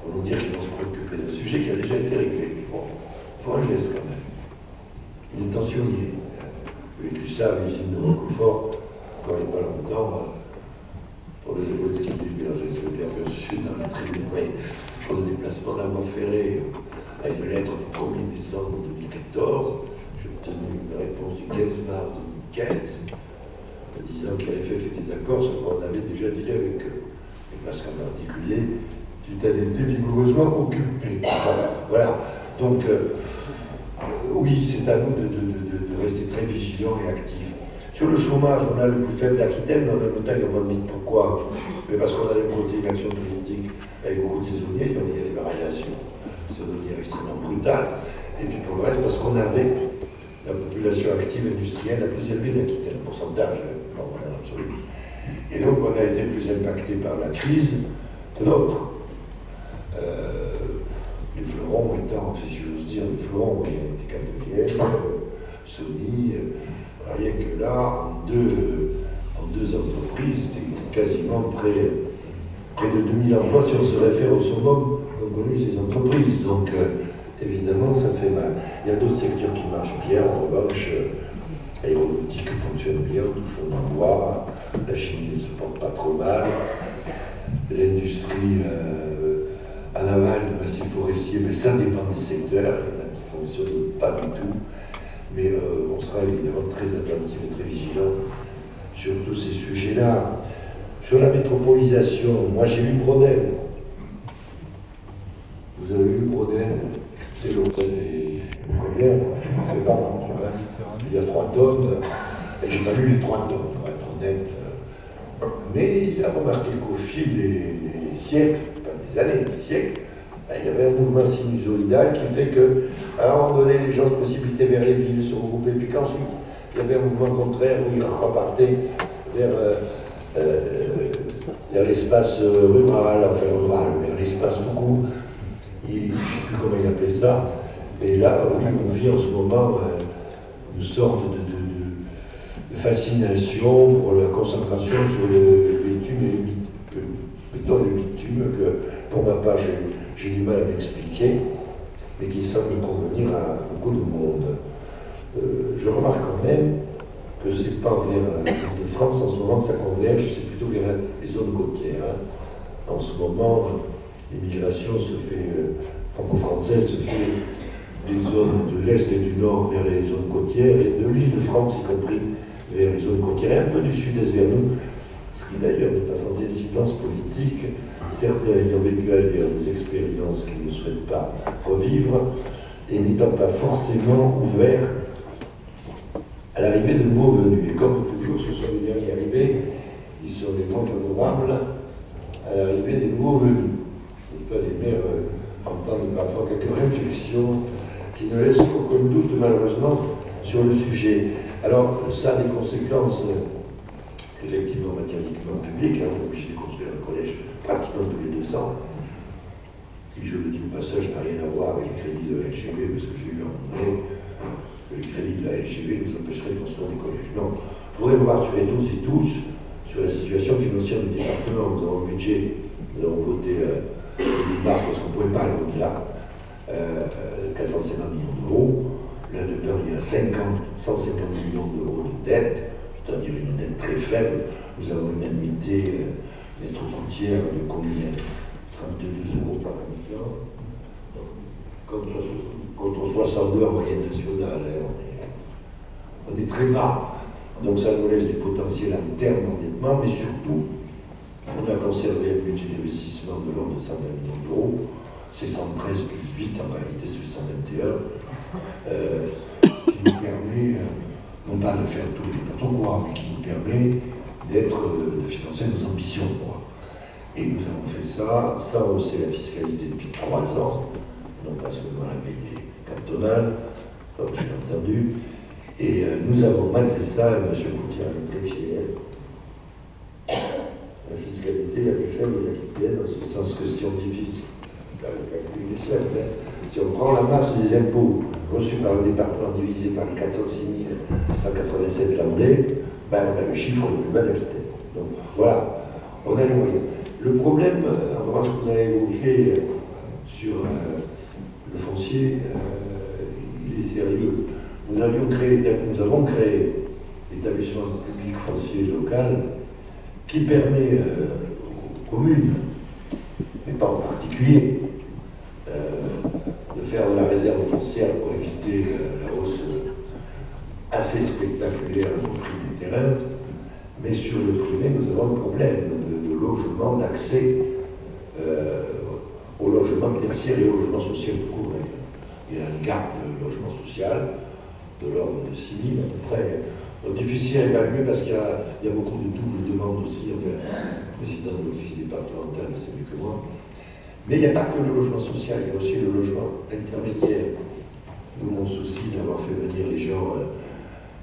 B: pour nous dire qu'ils vont se préoccuper d'un sujet qui a déjà été réglé. Bon, il faut un geste quand même. Une intention liée. J'ai vécu ça à l'usine de Roquefort, encore il n'y a pas longtemps, pour le dépôt de ski du Berger Sud dans la tribune, pour le déplacement d'un voie ferrée, avec une lettre du 1er décembre 2014, j'ai obtenu une réponse du 15 mars 2015, disant que l'FF était d'accord, ce qu'on avait déjà dit avec eux. Et parce qu'en particulier, tu t'en étais vigoureusement occupé. Voilà. Donc, oui, c'est à nous de rester très vigilants et actifs. Sur le chômage, on a le plus faible d'Aquitaine, mais en même temps, on m'a dit pourquoi. Mais parce qu'on a d'un côté une action touristique avec beaucoup de saisonniers, donc il y a des variations saisonnières extrêmement brutales. Et puis pour le reste, parce qu'on avait la population active industrielle la plus élevée d'Aquitaine, le pourcentage absolu. Et donc on a été plus impacté par la crise que d'autres. Les fleurons étant, si j'ose dire, les fleurons, il y a des Cap-de-Vienne, Sony, rien que là, en deux entreprises, c'était quasiment près de 2000 emplois si on se réfère au summum qu'ont connu ces entreprises. Donc, évidemment, ça fait mal. Il y a d'autres secteurs qui marchent bien, en revanche, l'aéronautique fonctionne bien, touche au bois, la chimie ne se porte pas trop mal, l'industrie en aval de massifs forestiers, mais ça dépend des secteurs, il y en a qui ne fonctionnent pas du tout. Mais on sera évidemment très attentif et très vigilant sur tous ces sujets-là. Sur la métropolisation, moi j'ai lu Brodel. Vous avez lu Brodel? C'est l'auteur des premières. Il y a 3 tomes, et j'ai pas lu les 3 tomes, pour être honnête. Mais il a remarqué qu'au fil des siècles, pas des années, des siècles, il y avait un mouvement sinusoïdal qui fait qu'à un moment donné, les gens se précipitaient vers les villes, se regroupaient, puis qu'ensuite, il y avait un mouvement contraire où ils repartaient vers l'espace rural, enfin rural, vers l'espace beaucoup, je ne sais plus comment il appelle ça, et là, oui, on vit en ce moment une sorte de fascination pour la concentration sur le bitume et le bitume que, pour ma part, j'ai du mal à m'expliquer, mais qui semble convenir à beaucoup de monde. Je remarque quand même que ce n'est pas vers de France en ce moment que ça converge, c'est plutôt vers les zones côtières. En ce moment, l'immigration se fait, franco-française se fait des zones de l'Est et du Nord vers les zones côtières, et de l'île de France, y compris vers les zones côtières, et un peu du Sud-Est vers nous, ce qui d'ailleurs n'est pas sans incidence politique, certains ayant vécu ailleurs des expériences qu'ils ne souhaitent pas revivre, et n'étant pas forcément ouverts à l'arrivée de nouveaux venus. Et comme toujours, ce sont les derniers arrivés qui sont les moins favorables à l'arrivée des nouveaux venus. Pas les maires entendent parfois quelques réflexions qui ne laissent aucun doute, malheureusement, sur le sujet. Alors, ça a des conséquences, effectivement, en matière d'équipement public. On est obligé de construire un collège pratiquement tous les 2 ans, qui, je le dis au passage, n'a rien à voir avec les crédits de la LGV, parce que j'ai eu un moment que les crédits de la LGV nous empêcheraient de construire des collèges. Non, je voudrais vous rassurer tous et tous sur la situation financière du département. Nous avons un budget, nous avons voté une marge parce qu'on ne pouvait pas aller au-delà, 450 millions d'euros. Là-dedans, il y a 150 millions d'euros de dette, c'est-à-dire une dette très faible. Nous avons une indemnité maître routière de combien? 32 euros par habitant, contre 62 en moyenne nationale. On est très bas. Donc ça nous laisse du potentiel à terme d'endettement, mais surtout, on a conservé un budget d'investissement de l'ordre de 120 millions d'euros. C'est 113 plus 8, en réalité c'est 121, qui nous permet, non pas de faire tout n'importe quoi, mais qui nous permet de financer nos ambitions. Et nous avons fait ça, sans hausser la fiscalité depuis 3 ans, non pas seulement la veille cantonale, comme j'ai entendu, et nous avons malgré ça, M. Coutier a été fier, la fiscalité la plus faible de l'Aquitaine, en ce sens que si on divise, le calcul est simple, si on prend la masse des impôts reçus par le département divisé par les 406 187 landais, ben on a le chiffre le plus bas d'Aquitaine. Donc voilà, on a les moyens. Le problème, en revanche, que vous avez évoqué sur le foncier, il est sérieux. Nous avons créé l'établissement public foncier local qui permet aux communes, mais pas en particulier, de faire de la réserve foncière pour éviter la hausse assez spectaculaire du prix du terrain. Mais sur le privé, nous avons un problème de logement, d'accès au logement tertiaire et au logement social tout court. Il y a un gap de logement social de l'ordre de 6 000 à peu près. Donc, difficile à évaluer parce qu'il y a beaucoup de doubles demandes aussi. Enfin, le président de l'office départemental le sait mieux que moi. Mais il n'y a pas que le logement social, il y a aussi le logement intermédiaire. Nous, mon souci d'avoir fait venir les gens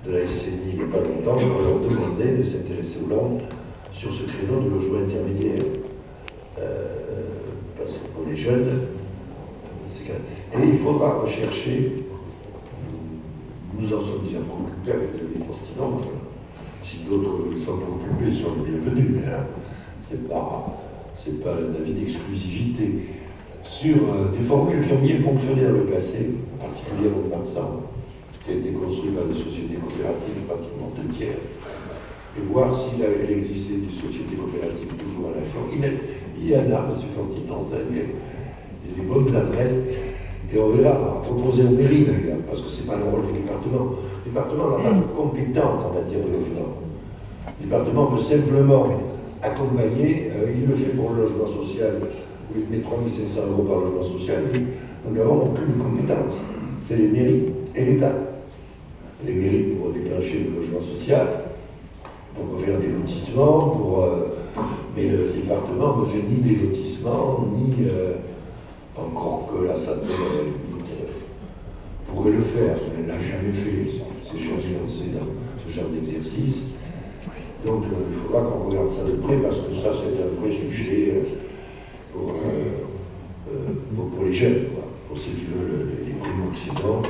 B: de la SCNI il n'y a pas longtemps, on leur demandait de s'intéresser aux langues sur ce créneau de logement intermédiaire. Parce que pour les jeunes, c'est quand même... Et il faudra rechercher, nous en sommes déjà préoccupés avec les continents, si d'autres sont préoccupés, ils sont les bienvenus, hein. C'est pas un avis d'exclusivité. Sur des formules qui ont bien fonctionné dans le passé, en particulier au Vincent, qui a été construit par des sociétés coopératives, pratiquement 2 tiers, et voir s'il existait des sociétés coopératives toujours à la fin. Il y en a, M. Fortinon, il y a des bonnes adresses, et on verra, on va proposer aux mairies d'ailleurs, parce que ce n'est pas le rôle du département. Le département n'a pas de compétence en matière de logement. Le département peut simplement accompagner, il le fait pour le logement social, où il met 3 500 € par logement social, mais nous n'avons aucune compétence. C'est les mairies et l'État. Les mairies pour déclencher le logement social, pour faire des lotissements, mais le département ne fait ni des lotissements, ni encore que la SADE pourrait le faire, mais elle ne l'a jamais fait, c'est jamais lancé dans ce genre d'exercice. Donc il faudra qu'on regarde ça de près parce que ça c'est un vrai sujet pour les jeunes, quoi. Pour ceux qui veulent les primo-occidentaux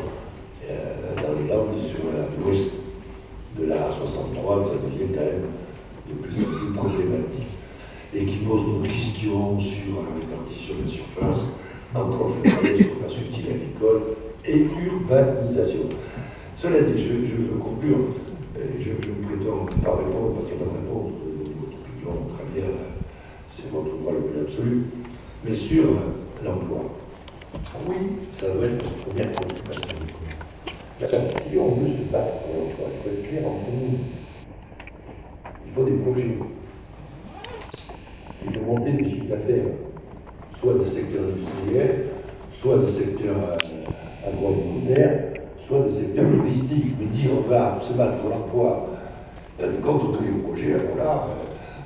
B: dans les Landes sur l'ouest de la 63, ça devient quand même de plus en plus problématique et qui pose d'autres questions sur la répartition de la surface entre forêt, surface utile agricole et urbanisation. Cela dit, je veux conclure. Je ne prétends pas répondre parce qu'il n'y a pas de réponse. Votre opinion, très bien, c'est votre droit le plus absolu. Mais sur l'emploi, oui, ça doit être notre première préoccupation. Si on veut se battre pour l'emploi, il faut être clair entre nous. Il faut des projets. Il faut monter des chiffres d'affaires, soit des secteurs industriels, soit des secteurs agroalimentaires, soit des secteurs touristiques. Mais dire on va se battre pour l'emploi contre tous les projets, alors là,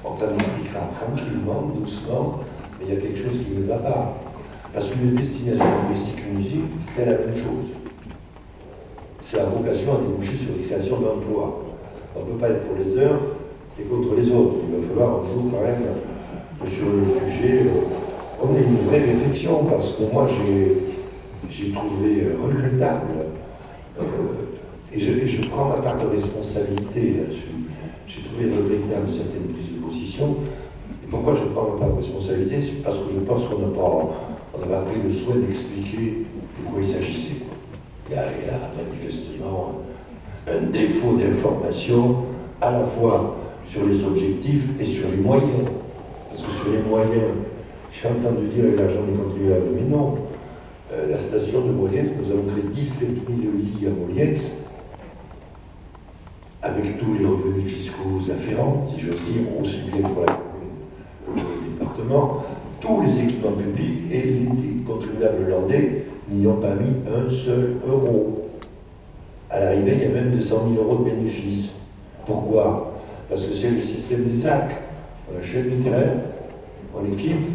B: on s'en expliquera tranquillement, doucement, mais il y a quelque chose qui ne va pas. Parce qu'une destination touristique, une usine, c'est la même chose. C'est la vocation à déboucher sur les créations d'emplois. On ne peut pas être pour les uns et contre les autres. Il va falloir un jour quand même, sur le sujet, on ait une vraie réflexion, parce que moi j'ai trouvé regrettable, et je prends ma part de responsabilité là-dessus, j'ai trouvé regrettable certaines prises de position. Et pourquoi je prends ma part de responsabilité? C'est parce que je pense qu'on n'a pas pris le soin d'expliquer de quoi il s'agissait. Il y a manifestement un défaut d'information à la fois sur les objectifs et sur les moyens. Parce que sur les moyens, j'ai entendu dire avec l'argent des contribuables, mais non. La station de Molietz, nous avons créé 17 000 lits à Molietz, avec tous les revenus fiscaux afférents, si j'ose dire, aussi bien pour la commune que pour le département. Tous les équipements publics et les contribuables hollandais n'y ont pas mis un seul euro. À l'arrivée, il y a même 200 000 euros de bénéfices. Pourquoi? Parce que c'est le système des sacs. On achète des terrains, on équipe,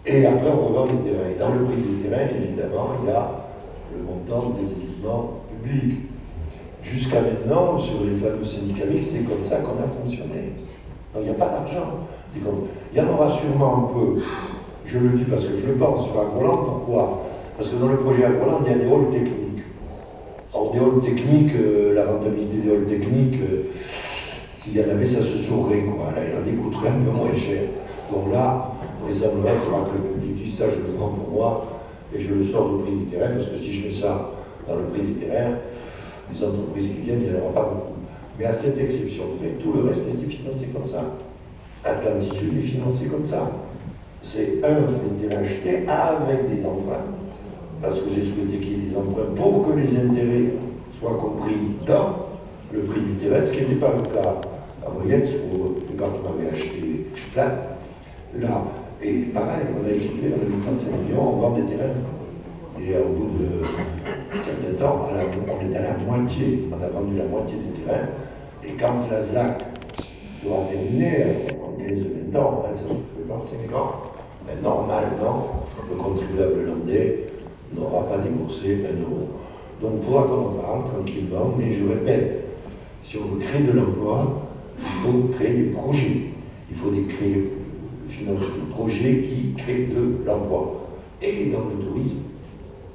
B: et après on revend les terrains. Et dans le prix des terrains, évidemment, il y a le montant des équipements publics. Jusqu'à maintenant, sur les fameux syndicats mixtes, c'est comme ça qu'on a fonctionné. Donc il n'y a pas d'argent. Il y en aura sûrement un peu, je le dis parce que je le pense, sur Agroland. Pourquoi? Parce que dans le projet Agroland, il y a des halls techniques. Or, des halls techniques, la rentabilité des halls techniques, s'il y en avait, ça se saurait, quoi. Là, il en coûterait un peu moins cher. Donc là, pour les amoureux, il faudra que le public dise ça, je le prends pour moi, et je le sors du prix des terrains, parce que si je mets ça dans le prix des terrains, les entreprises qui viennent, il n'y en aura pas beaucoup. Mais à cette exception, tout le reste a été financé comme ça. Atlantis Sud est financé comme ça. C'est des terrains achetés avec des emprunts, parce que j'ai souhaité qu'il y ait des emprunts pour que les intérêts soient compris dans le prix du terrain, ce qui n'était pas le cas à Molietz, où le département avait acheté flat. Là, et pareil, on a équipé, on a mis 35 millions, on vend des terrains. Et au bout de certain temps, on est à la moitié, on a vendu la moitié des terrains. Et quand la ZAC doit terminer, en 15-20 ans, ça se fait dans 5 ans, mais normalement, le contribuable hollandais n'aura pas déboursé 1 euro. Donc il faudra qu'on en parle tranquillement, mais je répète, si on veut créer de l'emploi, il faut créer des projets. Il faut financer des projets qui créent de l'emploi. Et dans le tourisme,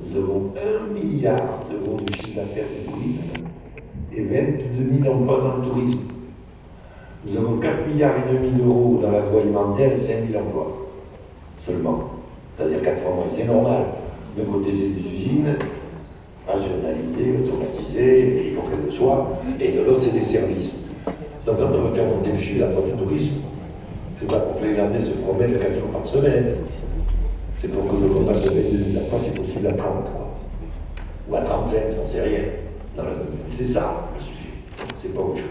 B: nous avons 1 milliard d'euros de chiffre d'affaires de tourisme et 22 000 emplois dans le tourisme. Nous avons 4,5 milliards d'euros dans l'agroalimentaire et 5 000 emplois seulement. C'est-à-dire 4 fois moins. C'est normal. D'un côté, c'est des usines, rationalisées, automatisées, il faut qu'elles le soient, et de l'autre, c'est des services. Donc quand on va faire monter le chiffre d'affaires du tourisme, c'est pas pour que les Irlandais se promènent 4 jours par semaine. C'est pour que le combat se paye 2 000 emplois, c'est possible à 30, quoi. Ou à 35, j'en sais rien. C'est ça, le sujet. C'est pas autre chose.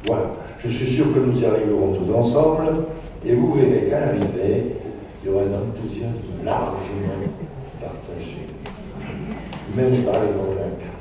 B: Voilà. Je suis sûr que nous y arriverons tous ensemble, et vous verrez qu'à l'arrivée, il y aura un enthousiasme largement partagé, même par les convaincus.